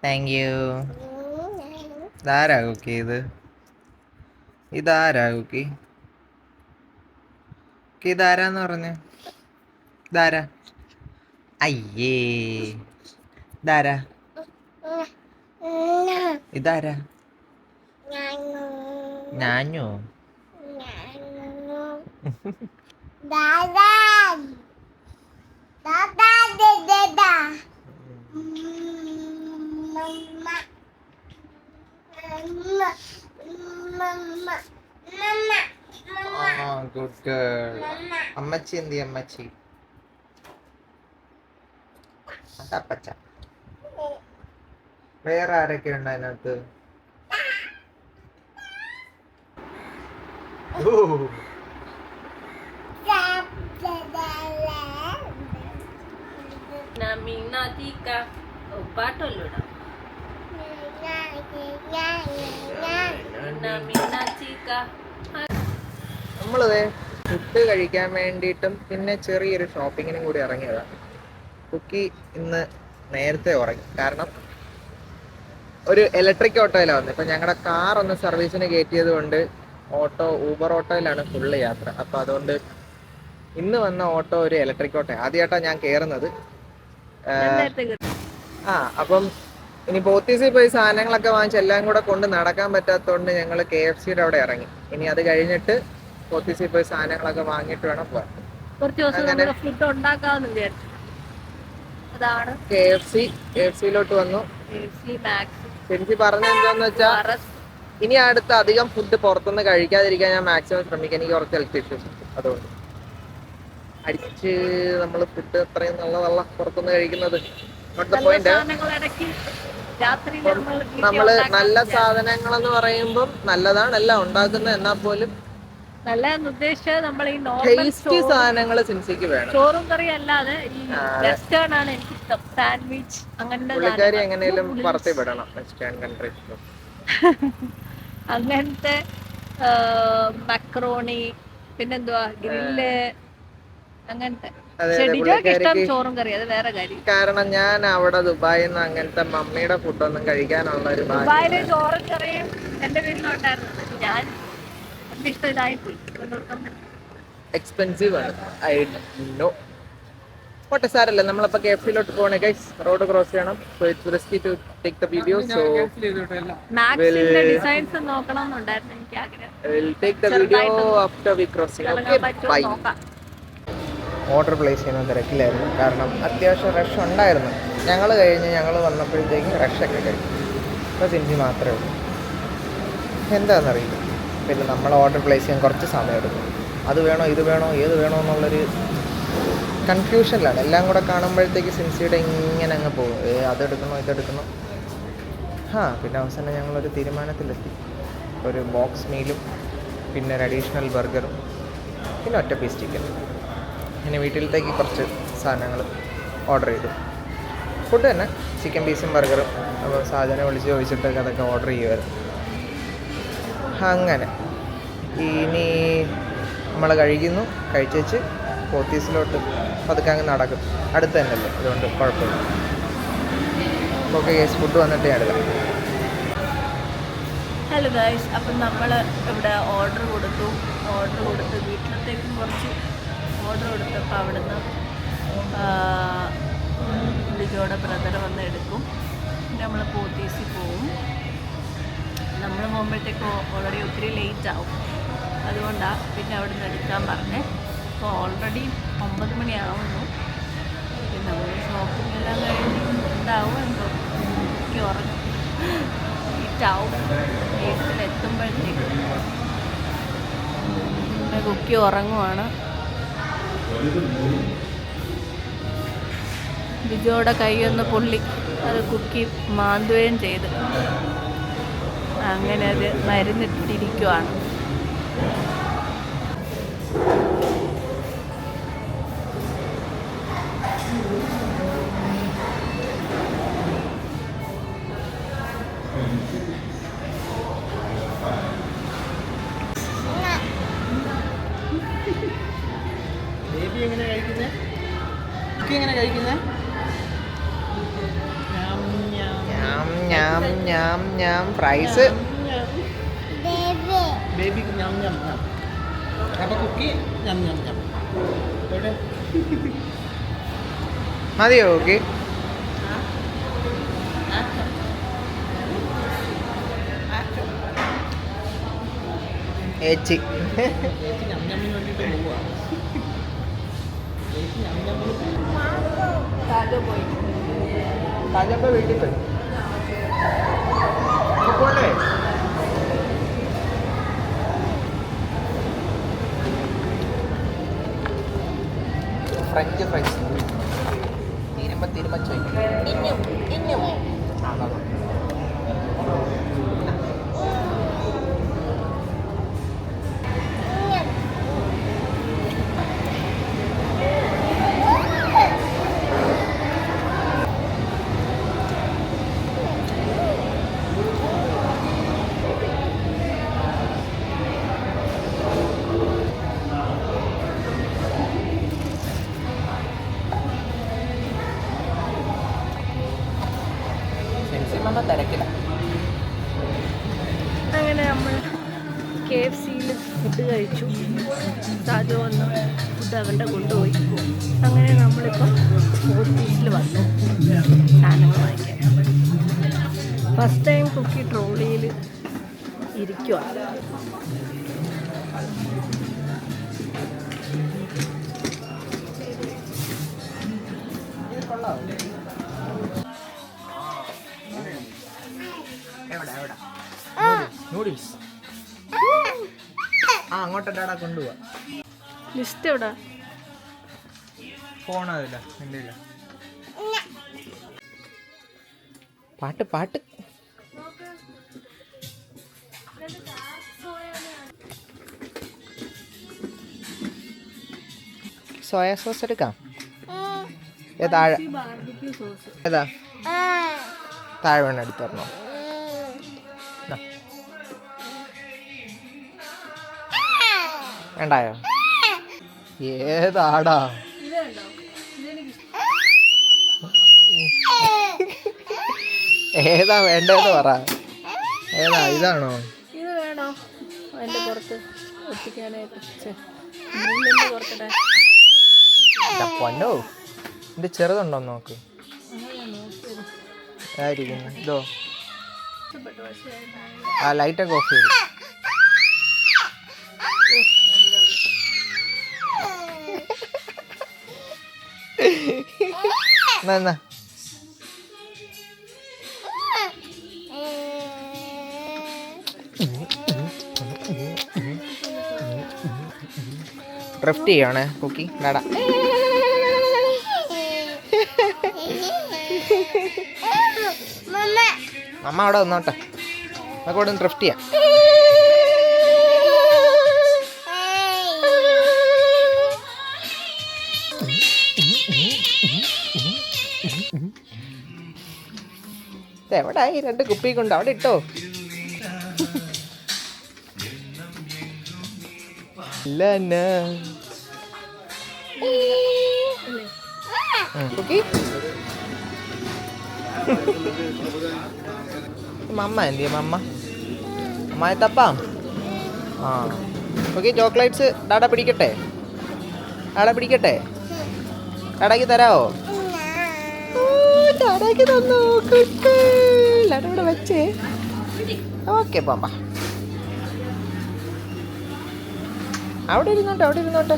Thank you. ഇതാരാ കുക്കി? ഇതാരാ കുക്കി? ഇതാരാന്ന് പറഞ്ഞ? ഇതാരാ? അയ്യേ, ഇതാരാ? ഇതാരാ? ഞാനോ? Good girl. അമ്മച്ചി എന്തി? അമ്മച്ചി അതപ്പച്ച. വേറെ ആരൊക്കെ ഉണ്ട് അതിനകത്ത്? പാട്ടല്ലോ നമ്മളിതേ ഫുഡ് കഴിക്കാൻ വേണ്ടിയിട്ടും പിന്നെ ചെറിയൊരു ഷോപ്പിങ്ങിനും കൂടി ഇറങ്ങിയതാണ്. കുക്കി ഇന്ന് നേരത്തെ ഉറങ്ങി. കാരണം ഒരു ഇലക്ട്രിക് ഓട്ടോയിലാണ് വന്നത്. ഇപ്പം ഞങ്ങളുടെ കാർ ഒന്ന് സർവീസിന് കയറ്റിയത് കൊണ്ട് ഊബർ ഓട്ടോയിലാണ് ഫുള്ള് യാത്ര. അപ്പം അതുകൊണ്ട് ഇന്ന് വന്ന ഓട്ടോ ഒരു ഇലക്ട്രിക് ഓട്ടോ. ആദ്യമായിട്ടാണ് ഞാൻ കയറുന്നത്. അപ്പം ഇനി പോത്തീസിൽ പോയി സാധനങ്ങളൊക്കെ വാങ്ങിച്ച് എല്ലാം കൂടെ കൊണ്ട് നടക്കാൻ പറ്റാത്തതുകൊണ്ട് ഞങ്ങൾ KFCയുടെ അവിടെ ഇറങ്ങി. ഇനി അത് കഴിഞ്ഞിട്ട് പോത്തീസിൽ പോയി സാധനങ്ങളൊക്കെ വാങ്ങിയിട്ട് വേണം പോകാൻ. അങ്ങനെ KFCയിലോട്ട് വന്നു. ശരിക്കും പറഞ്ഞ എന്താന്ന് വെച്ചാൽ ഇനി അടുത്ത് അധികം ഫുഡ് പുറത്തുനിന്ന് കഴിക്കാതിരിക്കാൻ ഞാൻ മാക്സിമം ശ്രമിക്കാം. എനിക്ക് കുറച്ച് ഹെൽത്ത് ഇഷ്യൂസ്. അതുകൊണ്ട് അടിച്ച് നമ്മൾ ഫുഡ് അത്രയും നല്ലതല്ല പുറത്തുനിന്ന് കഴിക്കുന്നത്. നമ്മള് നല്ല സാധനങ്ങളെന്ന് പറയുമ്പോൾ നല്ലതാണ് എല്ലാം ഉണ്ടാക്കുന്നത്. എന്നാൽ പോലും നല്ലതെന്ന് ഉദ്ദേശിച്ചത് നമ്മൾ ഈ ടേസ്റ്റി സാധനങ്ങൾ സിൻസിക്ക് വേണം. ചോറും കറി അല്ലാതെ ഈ വെസ്റ്റേൺ ആണ് എനിക്കിഷ്ടം. സാൻഡ്വിച്ച് അങ്ങനത്തെ പുള്ളിക്കാരി എങ്ങനെയും പറത്തി വിടണം വെസ്റ്റേൺ കൺട്രി. അങ്ങനത്തെ മക്രോണി, പിന്നെന്തുവാ ഗ്രില്ല്, അങ്ങനത്തെ. ഇഷ്ടം ചോറും കറി, അത് വേറെ കാര്യം. കാരണം ഞാൻ അവിടെ ദുബായിൽ നിന്ന് അങ്ങനത്തെ മമ്മിയുടെ ഫുഡൊന്നും കഴിക്കാനുള്ള ഒരു ദുബായിലെ ചോറും കറിയും എന്റെ വീട്ടിലുണ്ടായിരുന്നു. ഞാൻ ഇഷ്ടം ഇതായി പോയി. എക്സ്പെൻസീവ് ആണ്. I know. പോട്ടെ, സാരല്ല. നമ്മളിപ്പോൾ KFCയിലോട്ട് പോകണേ ഗൈസ്. റോഡ് ക്രോസ് ചെയ്യണം. So it's risky to take the video. So മാക്സിന്റെ ഡിസൈൻസ് നോക്കണമെന്നുണ്ടായിരുന്നു എനിക്ക് ആഗ്രഹം. Will take the video after we crossing. Okay, bye. Order place ചെയ്യുന്ന തിരക്കിലായിരുന്നു. കാരണം അത്യാവശ്യം റഷ് ഉണ്ടായിരുന്നു. ഞങ്ങൾ വന്നപ്പോഴത്തേക്ക് റഷൊക്കെ കഴിഞ്ഞു. ഇപ്പോൾ സിൻസി മാത്രമേ ഉള്ളൂ. എന്താണെന്നറിയില്ല. പിന്നെ നമ്മൾ ഓർഡർ പ്ലേസ് ചെയ്യാൻ കുറച്ച് സമയം എടുക്കും. അത് വേണോ ഇത് വേണോ ഏത് വേണോ എന്നുള്ളൊരു കൺഫ്യൂഷനിലാണ്. എല്ലാം കൂടെ കാണുമ്പോഴത്തേക്ക് സിൻസിയുടെ ഇങ്ങനെ അങ്ങ് പോകും. അതെടുക്കണോ ഇതെടുക്കണോ. പിന്നെ അവസാനം ഞങ്ങളൊരു തീരുമാനത്തിലെത്തി. ഒരു ബോക്സ് മീലും പിന്നെ ഒരു അഡീഷണൽ ബർഗറും പിന്നെ ഒറ്റ പീസ് ചിക്കൻ. ഇനി വീട്ടിലത്തേക്ക് കുറച്ച് സാധനങ്ങൾ ഓർഡർ ചെയ്തു. ഫുഡ് തന്നെ ചിക്കൻ പീസും ബർഗറും. അപ്പോൾ സാധനം വിളിച്ച് ചോദിച്ചിട്ടൊക്കെ അതൊക്കെ ഓർഡർ ചെയ്യുമായിരുന്നു. അങ്ങനെ ഇനി നമ്മൾ കഴിച്ചേച്ച് പോത്തീസിലോട്ട് പതുക്കെ അങ്ങ് നടക്കും. അടുത്ത് തന്നെയല്ലേ, അതുകൊണ്ട് കുഴപ്പമില്ല. ഓക്കെ ഗൈസ്, ഫുഡ് വന്നിട്ട് ഞാൻ എടുക്കാം. ഹലോ ഗൈസ്, അപ്പം നമ്മൾ ഇവിടെ ഓർഡർ കൊടുത്ത് വീട്ടിലത്തേക്കും കുറച്ച് ഓർഡർ കൊടുത്തപ്പോൾ അവിടുന്ന് ലിജോയുടെ ബ്രദർ വന്ന് എടുക്കും. പിന്നെ നമ്മൾ പോത്തീസിൽ പോവും. നമ്മൾ പോകുമ്പോഴത്തേക്ക് ഓൾറെഡി ഒത്തിരി ലേറ്റ് ആവും. അതുകൊണ്ടാണ് പിന്നെ അവിടെ നിന്ന് എടുക്കാൻ പറഞ്ഞേ. അപ്പോൾ ഓൾറെഡി 9 മണിയാവുന്നു. പിന്നെ നമ്മൾ ഷോപ്പിംഗ് എല്ലാം കഴിഞ്ഞ് എന്താവും എന്തോ കുക്കി ഉറങ്ങും. ലേറ്റാവും വീട്ടിലെത്തുമ്പോഴത്തേക്ക്. പിന്നെ കുക്കി ഉറങ്ങുവാണ്. ബിജോയുടെ കൈയൊന്ന് പൊള്ളി, അത് കുക്കി മാന്തുകയും ചെയ്ത്. അങ്ങനെ അത് മരുന്നിട്ടിരിക്കുവാണ്. കുക്കി എങ്ങനെ കഴിക്കുന്നേ? കുക്കി എങ്ങനെ കഴിക്കുന്നേ? ഫ്രൈസ് ബേബിക്ക് ഞം ഞം ഞം. അപ്പൊ കുക്കി ഞം ഞം ഞം. മതിയോ കുക്കി? ഏച്ചി ഞം ഞമ്മിന് വേണ്ടിട്ട് പോവാ. താജപ്പ വീട്ടിൽ പോയി പോലെ ഫ്രഞ്ച് ഫ്രൈസ് തീരുമ്പോ ചോദിക്കും. തിരക്കില്ല. അങ്ങനെ നമ്മൾ KFCയിൽ ഫുഡ് കഴിച്ചു. താജു വന്ന് ഫുഡ് അവൻ്റെ കൊണ്ടുപോയി. അങ്ങനെ നമ്മളിപ്പോൾ ഓഫീസിൽ വന്നു സാധനങ്ങൾ വാങ്ങിക്കാൻ. ഫസ്റ്റ് ടൈം കുക്കി ട്രോളിയിൽ ഇരിക്കുക. നൂഡിൽസ് അങ്ങോട്ടാ കൊണ്ടുപോവാ. ലിസ്റ്റ് എവിടെ? ഫോണതില്ല എൻ്റെ ഇല്ല. പാട്ട് പാട്ട് സോയാ സോസ് എടുക്കാം. ഏതാ താഴെ വേണം എടുത്ത് തരണോ? വേണ്ടായോ? ഏതാടാ? ഏതാ വേണ്ടതെന്ന് പറ. ഏതാ? ഇതാണോ? ഇത് വേണോ? അതിൻ്റെ പുറത്ത് ഒട്ടിക്കാനായിട്ട് പുറത്തിടാൻ. പൊന്നോ, ഇതിൻ്റെ ചെറുതുണ്ടോ നോക്ക്. ആയിരിക്കുന്നു ഇതോ. ആ ലൈറ്റൊക്കെ ഓഫ് ചെയ്തു. എന്നാ ഡ്രിഫ്റ്റ് ചെയ്യണേ കുക്കി. നട അമ്മ അവിടെ വന്നോട്ടെ, നമുക്ക് ഇവിടെ ഡ്രിഫ്റ്റ് ചെയ്യാം. എവിടായി? രണ്ട് കുപ്പി കൊണ്ട് അവിടെ ഇട്ടോ. കുക്കി മമ്മ എന്തിയ മമ്മ അമ്മായത്തപ്പാ. ആ ഓക്കെ, ചോക്ലേറ്റ്സ് ഡാഡ പിടിക്കട്ടെ? ഡാഡ പിടിക്കട്ടെ? ഡാഡയ്ക്ക് തരാവോ? ഡാഡയ്ക്ക് തന്നു. ഡാഡ ഇവിടെ വെച്ചേ. ഓക്കെ പാപ്പ, അവിടെ ഇരുന്നോട്ടെ, അവിടെ ഇരുന്നോട്ടെ.